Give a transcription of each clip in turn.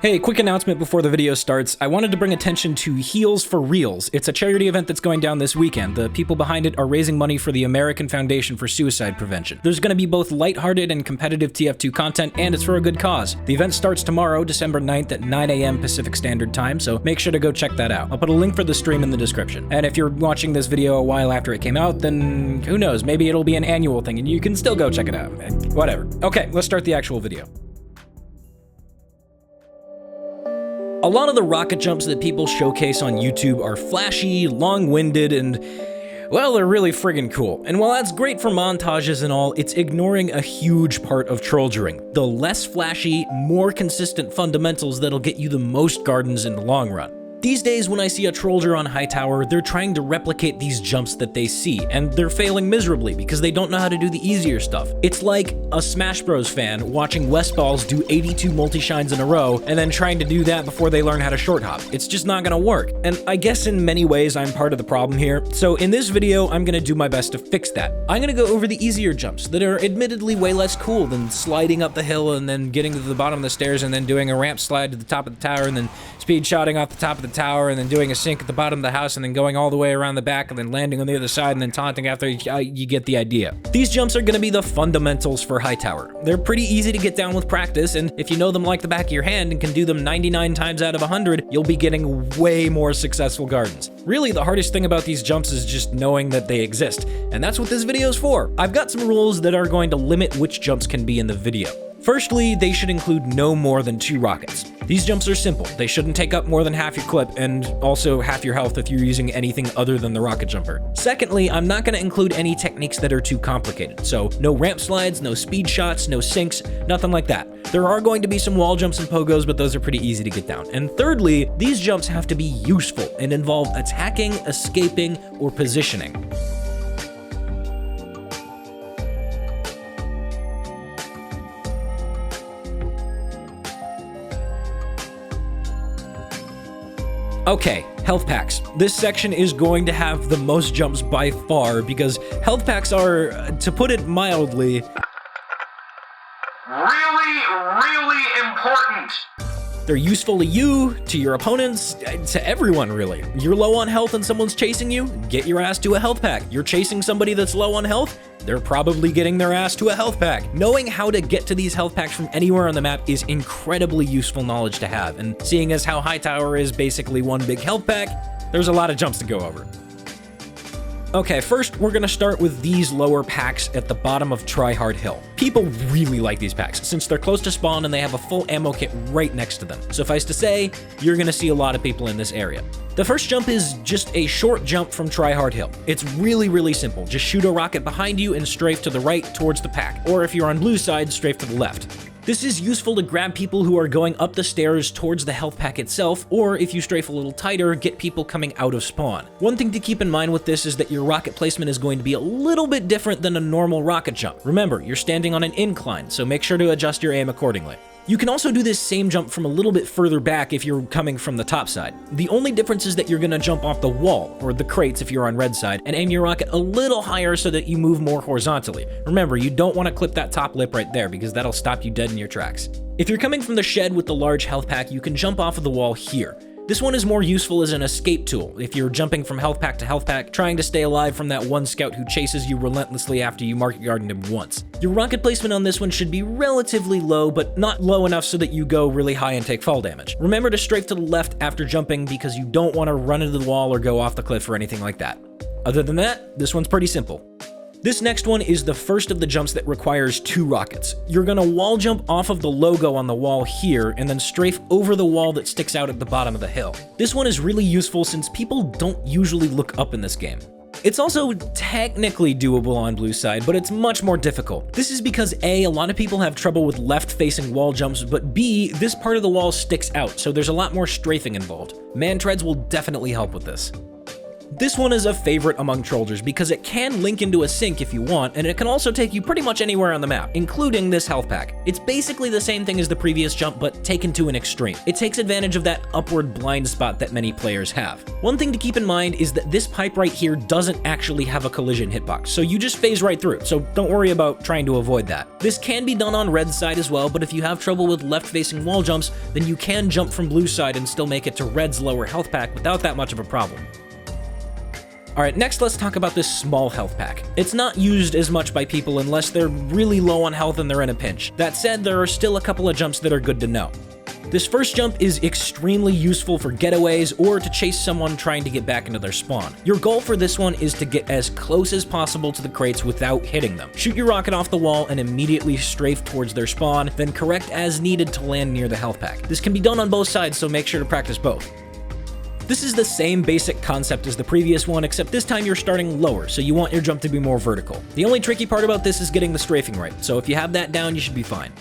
Hey, quick announcement before the video starts. I wanted to bring attention to Heels for Reels. It's a charity event that's going down this weekend. The people behind it are raising money for the American Foundation for Suicide Prevention. There's going to be both lighthearted and competitive TF2 content, and it's for a good cause. The event starts tomorrow, December 9th at 9 a.m. Pacific Standard Time, so make sure to go check that out. I'll put a link for the stream in the description. And if you're watching this video a while after it came out, then who knows, maybe it'll be an annual thing and you can still go check it out. Whatever. Okay, let's start the actual video. A lot of the rocket jumps that people showcase on YouTube are flashy, long-winded, and, well, they're really friggin' cool. And while that's great for montages and all, it's ignoring a huge part of Trolldering. The less flashy, more consistent fundamentals that'll get you the most gardens in the long run. These days, when I see a Trolldier on Hightower, they're trying to replicate these jumps that they see, and they're failing miserably because they don't know how to do the easier stuff. It's like a Smash Bros fan watching Westballs do 82 multi-shines in a row and then trying to do that before they learn how to short hop. It's just not gonna work. And I guess in many ways I'm part of the problem here. So in this video, I'm gonna do my best to fix that. I'm gonna go over the easier jumps that are admittedly way less cool than sliding up the hill and then getting to the bottom of the stairs and then doing a ramp slide to the top of the tower and then speed shotting off the top of the tower and then doing a sink at the bottom of the house and then going all the way around the back and then landing on the other side and then taunting after. You get the idea. These jumps are going to be the fundamentals for Hightower. They're pretty easy to get down with practice, and if you know them like the back of your hand and can do them 99 times out of 100, you'll be getting way more successful gardens. Really, the hardest thing about these jumps is just knowing that they exist, and that's what this video is for. I've got some rules that are going to limit which jumps can be in the video. Firstly, they should include no more than 2 rockets. These jumps are simple. They shouldn't take up more than half your clip and also half your health if you're using anything other than the rocket jumper. Secondly, I'm not going to include any techniques that are too complicated. So no ramp slides, no speed shots, no sinks, nothing like that. There are going to be some wall jumps and pogos, but those are pretty easy to get down. And thirdly, these jumps have to be useful and involve attacking, escaping, or positioning. Okay, health packs. This section is going to have the most jumps by far because health packs are, to put it mildly, really important. They're useful to you, to your opponents, to everyone really. You're low on health and someone's chasing you, get your ass to a health pack. You're chasing somebody that's low on health, they're probably getting their ass to a health pack. Knowing how to get to these health packs from anywhere on the map is incredibly useful knowledge to have, and seeing as how Hightower is basically one big health pack, there's a lot of jumps to go over. Okay, first we're gonna start with these lower packs at the bottom of Tryhard Hill. People really like these packs since they're close to spawn and they have a full ammo kit right next to them. Suffice to say, you're gonna see a lot of people in this area. The first jump is just a short jump from Tryhard Hill. It's really simple. Just shoot a rocket behind you and strafe to the right towards the pack, or if you're on blue side, strafe to the left. This is useful to grab people who are going up the stairs towards the health pack itself, or if you strafe a little tighter, get people coming out of spawn. One thing to keep in mind with this is that your rocket placement is going to be a little bit different than a normal rocket jump. Remember, you're standing on an incline, so make sure to adjust your aim accordingly. You can also do this same jump from a little bit further back if you're coming from the top side. The only difference is that you're gonna jump off the wall, or the crates if you're on red side, and aim your rocket a little higher so that you move more horizontally. Remember, you don't want to clip that top lip right there because that'll stop you dead in your tracks. If you're coming from the shed with the large health pack, you can jump off of the wall here. This one is more useful as an escape tool if you're jumping from health pack to health pack, trying to stay alive from that one scout who chases you relentlessly after you market garden him once. Your rocket placement on this one should be relatively low, but not low enough so that you go really high and take fall damage. Remember to strafe to the left after jumping because you don't want to run into the wall or go off the cliff or anything like that. Other than that, this one's pretty simple. This next one is the first of the jumps that requires 2 rockets. You're gonna wall jump off of the logo on the wall here and then strafe over the wall that sticks out at the bottom of the hill. This one is really useful since people don't usually look up in this game. It's also technically doable on blue side, but it's much more difficult. This is because A, a lot of people have trouble with left-facing wall jumps, but B, this part of the wall sticks out, so there's a lot more strafing involved. Man treads will definitely help with this. This one is a favorite among Trolldiers because it can link into a sink if you want, and it can also take you pretty much anywhere on the map, including this health pack. It's basically the same thing as the previous jump, but taken to an extreme. It takes advantage of that upward blind spot that many players have. One thing to keep in mind is that this pipe right here doesn't actually have a collision hitbox, so you just phase right through, so don't worry about trying to avoid that. This can be done on red side as well, but if you have trouble with left-facing wall jumps, then you can jump from blue side and still make it to red's lower health pack without that much of a problem. Alright, next let's talk about this small health pack. It's not used as much by people unless they're really low on health and they're in a pinch. That said, there are still a couple of jumps that are good to know. This first jump is extremely useful for getaways or to chase someone trying to get back into their spawn. Your goal for this one is to get as close as possible to the crates without hitting them. Shoot your rocket off the wall and immediately strafe towards their spawn, then correct as needed to land near the health pack. This can be done on both sides, so make sure to practice both. This is the same basic concept as the previous one, except this time you're starting lower, so you want your jump to be more vertical. The only tricky part about this is getting the strafing right, so if you have that down, you should be fine.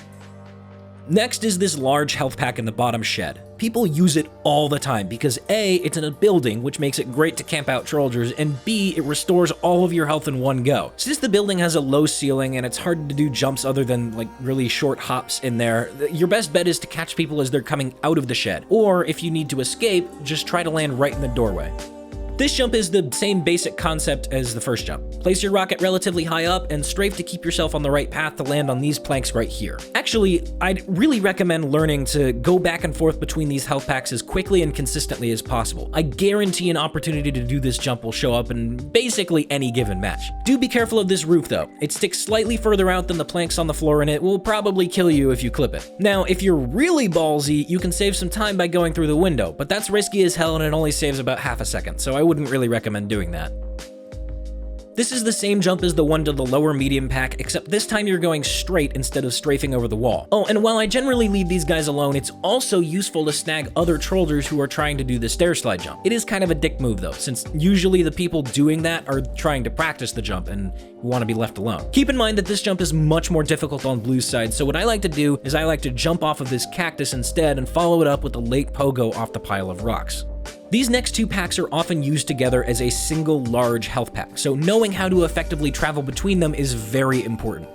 Next is this large health pack in the bottom shed. People use it all the time because A, it's in a building, which makes it great to camp out Trolldiers, and B, it restores all of your health in one go. Since the building has a low ceiling and it's hard to do jumps other than like really short hops in there, your best bet is to catch people as they're coming out of the shed, or if you need to escape, just try to land right in the doorway. This jump is the same basic concept as the first jump. Place your rocket relatively high up and strafe to keep yourself on the right path to land on these planks right here. Actually, I'd really recommend learning to go back and forth between these health packs as quickly and consistently as possible. I guarantee an opportunity to do this jump will show up in basically any given match. Do be careful of this roof though. It sticks slightly further out than the planks on the floor and it will probably kill you if you clip it. Now, if you're really ballsy, you can save some time by going through the window, but that's risky as hell and it only saves about half a second, so I wouldn't really recommend doing that. This is the same jump as the one to the lower medium pack, except this time you're going straight instead of strafing over the wall. Oh, and while I generally leave these guys alone, it's also useful to snag other Trolldiers who are trying to do the stair slide jump. It is kind of a dick move though, since usually the people doing that are trying to practice the jump and want to be left alone. Keep in mind that this jump is much more difficult on blue side, so what I like to do is I like to jump off of this cactus instead and follow it up with a late pogo off the pile of rocks. These next two packs are often used together as a single large health pack, so knowing how to effectively travel between them is very important.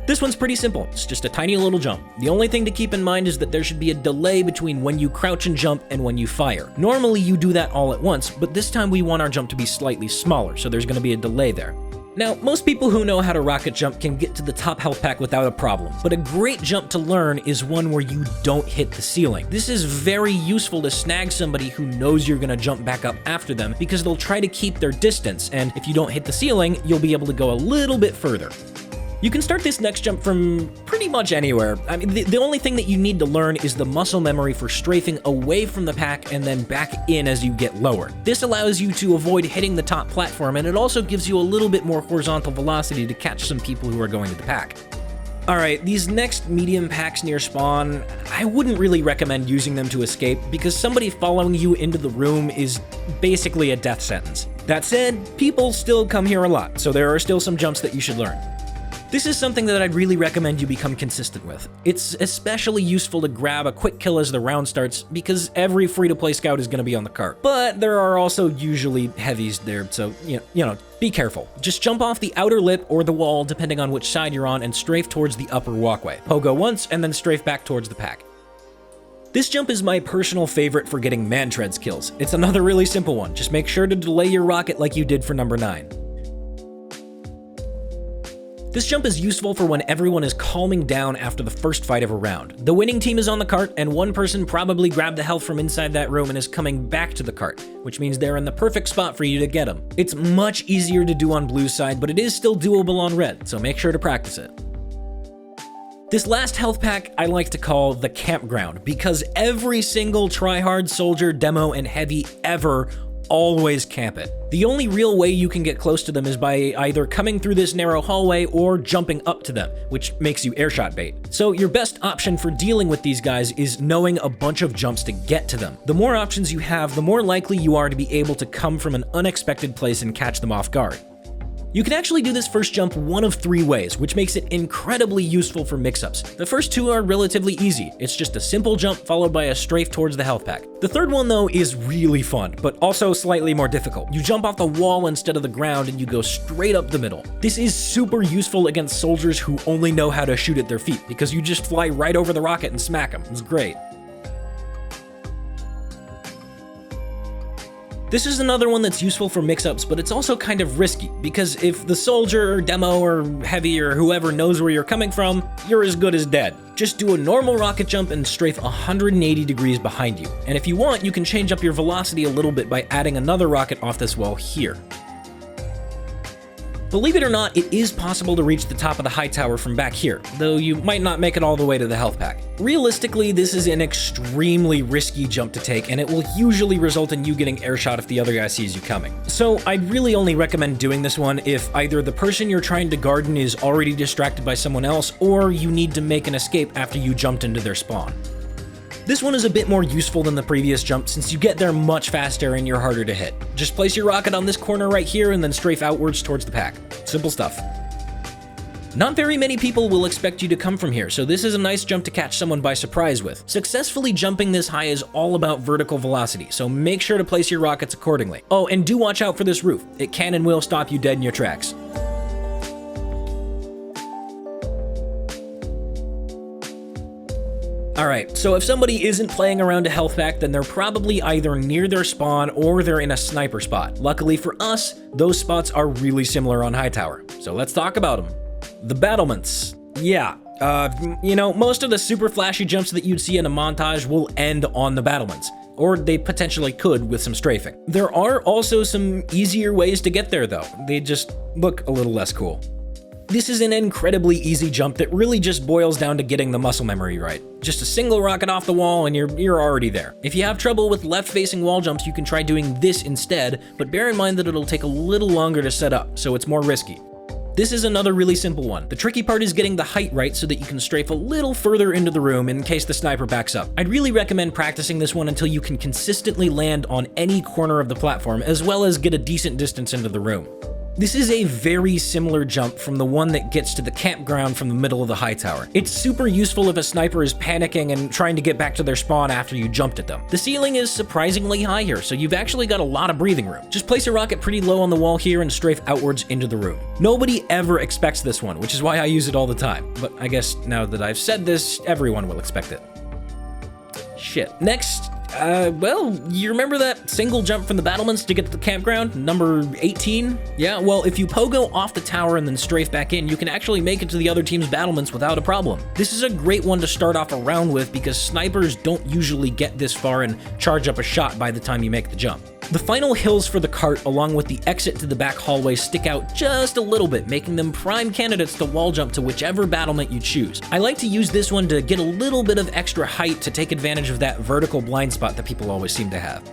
This one's pretty simple, it's just a tiny little jump. The only thing to keep in mind is that there should be a delay between when you crouch and jump and when you fire. Normally you do that all at once, but this time we want our jump to be slightly smaller, so there's going to be a delay there. Now, most people who know how to rocket jump can get to the top health pack without a problem, but a great jump to learn is one where you don't hit the ceiling. This is very useful to snag somebody who knows you're gonna jump back up after them because they'll try to keep their distance, and if you don't hit the ceiling, you'll be able to go a little bit further. You can start this next jump from pretty much anywhere. I mean, the only thing that you need to learn is the muscle memory for strafing away from the pack and then back in as you get lower. This allows you to avoid hitting the top platform, and it also gives you a little bit more horizontal velocity to catch some people who are going to the pack. Alright, these next medium packs near spawn, I wouldn't really recommend using them to escape because somebody following you into the room is basically a death sentence. That said, people still come here a lot, so there are still some jumps that you should learn. This is something that I'd really recommend you become consistent with. It's especially useful to grab a quick kill as the round starts because every free-to-play scout is going to be on the cart. But there are also usually heavies there, so, you know, be careful. Just jump off the outer lip or the wall depending on which side you're on and strafe towards the upper walkway. Pogo once and then strafe back towards the pack. This jump is my personal favorite for getting man-treads kills. It's another really simple one. Just make sure to delay your rocket like you did for number 9. This jump is useful for when everyone is calming down after the first fight of a round. The winning team is on the cart, and one person probably grabbed the health from inside that room and is coming back to the cart, which means they're in the perfect spot for you to get them. It's much easier to do on blue side, but it is still doable on red, so make sure to practice it. This last health pack I like to call the Campground, because every single tryhard soldier, demo, and heavy ever always camp it. The only real way you can get close to them is by either coming through this narrow hallway or jumping up to them, which makes you airshot bait. So your best option for dealing with these guys is knowing a bunch of jumps to get to them. The more options you have, the more likely you are to be able to come from an unexpected place and catch them off guard. You can actually do this first jump one of 3 ways, which makes it incredibly useful for mix-ups. The first 2 are relatively easy. It's just a simple jump followed by a strafe towards the health pack. The third one though is really fun, but also slightly more difficult. You jump off the wall instead of the ground and you go straight up the middle. This is super useful against soldiers who only know how to shoot at their feet, because you just fly right over the rocket and smack them. It's great. This is another one that's useful for mix-ups, but it's also kind of risky, because if the soldier or demo or heavy or whoever knows where you're coming from, you're as good as dead. Just do a normal rocket jump and strafe 180 degrees behind you. And if you want, you can change up your velocity a little bit by adding another rocket off this wall here. Believe it or not, it is possible to reach the top of the Hightower from back here, though you might not make it all the way to the health pack. Realistically, this is an extremely risky jump to take, and it will usually result in you getting airshot if the other guy sees you coming. So I'd really only recommend doing this one if either the person you're trying to garden is already distracted by someone else, or you need to make an escape after you jumped into their spawn. This one is a bit more useful than the previous jump since you get there much faster and you're harder to hit. Just place your rocket on this corner right here and then strafe outwards towards the pack. Simple stuff. Not very many people will expect you to come from here, so this is a nice jump to catch someone by surprise with. Successfully jumping this high is all about vertical velocity, so make sure to place your rockets accordingly. Oh, and do watch out for this roof. It can and will stop you dead in your tracks. Alright, so if somebody isn't playing around a health pack, then they're probably either near their spawn or they're in a sniper spot. Luckily for us, those spots are really similar on Hightower. So let's talk about them. The Battlements. Yeah, you know, most of the super flashy jumps that you'd see in a montage will end on the Battlements, or they potentially could with some strafing. There are also some easier ways to get there though. They just look a little less cool. This is an incredibly easy jump that really just boils down to getting the muscle memory right. Just a single rocket off the wall and you're already there. If you have trouble with left-facing wall jumps, you can try doing this instead, but bear in mind that it'll take a little longer to set up, so it's more risky. This is another really simple one. The tricky part is getting the height right so that you can strafe a little further into the room in case the sniper backs up. I'd really recommend practicing this one until you can consistently land on any corner of the platform, as well as get a decent distance into the room. This is a very similar jump from the one that gets to the campground from the middle of the Hightower. It's super useful if a sniper is panicking and trying to get back to their spawn after you jumped at them. The ceiling is surprisingly high here, so you've actually got a lot of breathing room. Just place a rocket pretty low on the wall here and strafe outwards into the room. Nobody ever expects this one, which is why I use it all the time. But I guess now that I've said this, everyone will expect it. Shit. Next, well, you remember that single jump from the Battlements to get to the campground? Number 18? Yeah, well, if you pogo off the tower and then strafe back in, you can actually make it to the other team's battlements without a problem. This is a great one to start off a round with because snipers don't usually get this far and charge up a shot by the time you make the jump. The final hills for the cart, along with the exit to the back hallway, stick out just a little bit, making them prime candidates to wall jump to whichever battlement you choose. I like to use this one to get a little bit of extra height to take advantage of that vertical blind spot that people always seem to have.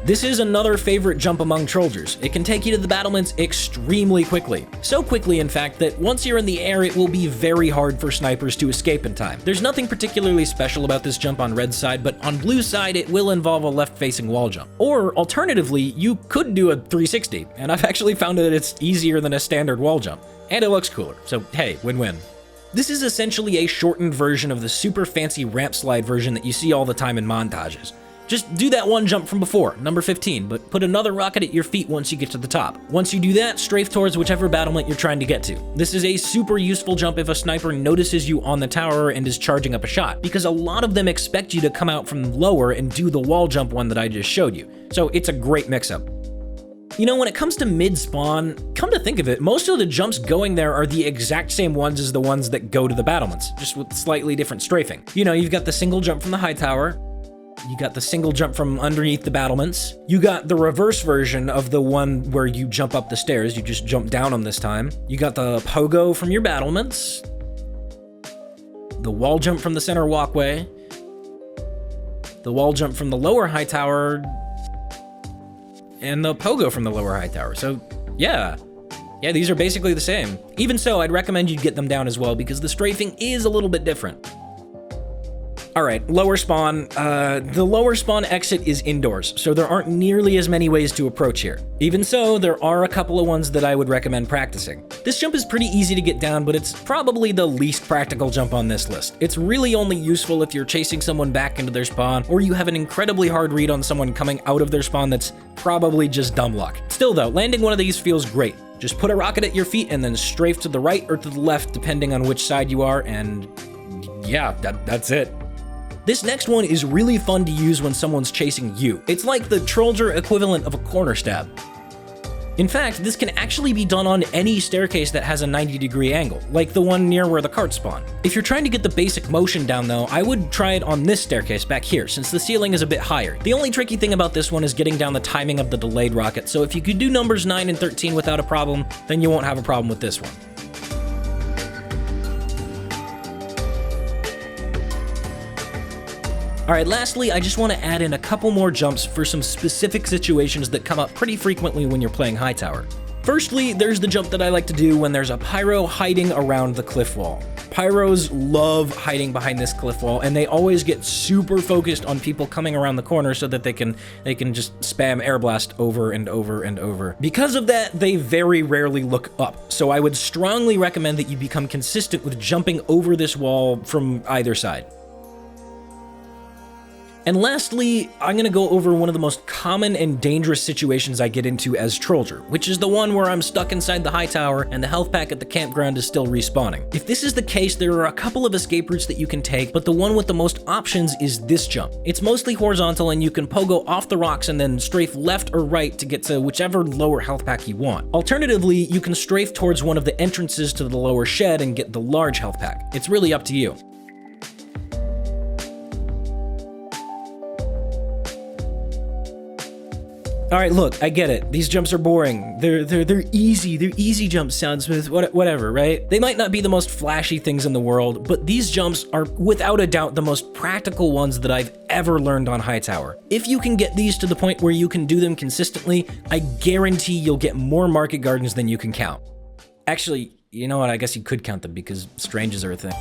This is another favorite jump among Trollders. It can take you to the battlements extremely quickly. So quickly, in fact, that once you're in the air, it will be very hard for snipers to escape in time. There's nothing particularly special about this jump on red side, but on blue side, it will involve a left-facing wall jump. Or, alternatively, you could do a 360, and I've actually found that it's easier than a standard wall jump. And it looks cooler, so hey, win-win. This is essentially a shortened version of the super fancy ramp slide version that you see all the time in montages. Just do that one jump from before, number 15, but put another rocket at your feet once you get to the top. Once you do that, strafe towards whichever battlement you're trying to get to. This is a super useful jump if a sniper notices you on the tower and is charging up a shot, because a lot of them expect you to come out from lower and do the wall jump one that I just showed you. So it's a great mix-up. You know, when it comes to mid-spawn, come to think of it, most of the jumps going there are the exact same ones as the ones that go to the battlements, just with slightly different strafing. You know, you've got the single jump from the Hightower, you got the single jump from underneath the battlements. You got the reverse version of the one where you jump up the stairs. You just jump down them this time. You got the pogo from your battlements. The wall jump from the center walkway. The wall jump from the lower Hightower. And the pogo from the lower Hightower. So, yeah. Yeah, these are basically the same. Even so, I'd recommend you get them down as well because the strafing is a little bit different. Alright, lower spawn. The lower spawn exit is indoors, so there aren't nearly as many ways to approach here. Even so, there are a couple of ones that I would recommend practicing. This jump is pretty easy to get down, but it's probably the least practical jump on this list. It's really only useful if you're chasing someone back into their spawn, or you have an incredibly hard read on someone coming out of their spawn that's probably just dumb luck. Still though, landing one of these feels great. Just put a rocket at your feet and then strafe to the right or to the left, depending on which side you are, and yeah, that's it. This next one is really fun to use when someone's chasing you. It's like the Trolldier equivalent of a corner stab. In fact, this can actually be done on any staircase that has a 90-degree angle, like the one near where the carts spawn. If you're trying to get the basic motion down though, I would try it on this staircase back here, since the ceiling is a bit higher. The only tricky thing about this one is getting down the timing of the delayed rocket, so if you could do numbers 9 and 13 without a problem, then you won't have a problem with this one. Alright, lastly, I just want to add in a couple more jumps for some specific situations that come up pretty frequently when you're playing Hightower. Firstly, there's the jump that I like to do when there's a pyro hiding around the cliff wall. Pyros love hiding behind this cliff wall, and they always get super focused on people coming around the corner so that they can just spam air blast over and over and over. Because of that, they very rarely look up, so I would strongly recommend that you become consistent with jumping over this wall from either side. And lastly, I'm going to go over one of the most common and dangerous situations I get into as Trolldier, which is the one where I'm stuck inside the Hightower and the health pack at the campground is still respawning. If this is the case, there are a couple of escape routes that you can take, but the one with the most options is this jump. It's mostly horizontal and you can pogo off the rocks and then strafe left or right to get to whichever lower health pack you want. Alternatively, you can strafe towards one of the entrances to the lower shed and get the large health pack. It's really up to you. All right, look, I get it. These jumps are boring. They're easy. They're easy jumps, sound smooth, whatever, right? They might not be the most flashy things in the world, but these jumps are without a doubt the most practical ones that I've ever learned on Hightower. If you can get these to the point where you can do them consistently, I guarantee you'll get more market gardens than you can count. Actually, you know what? I guess you could count them because stranges are a thing.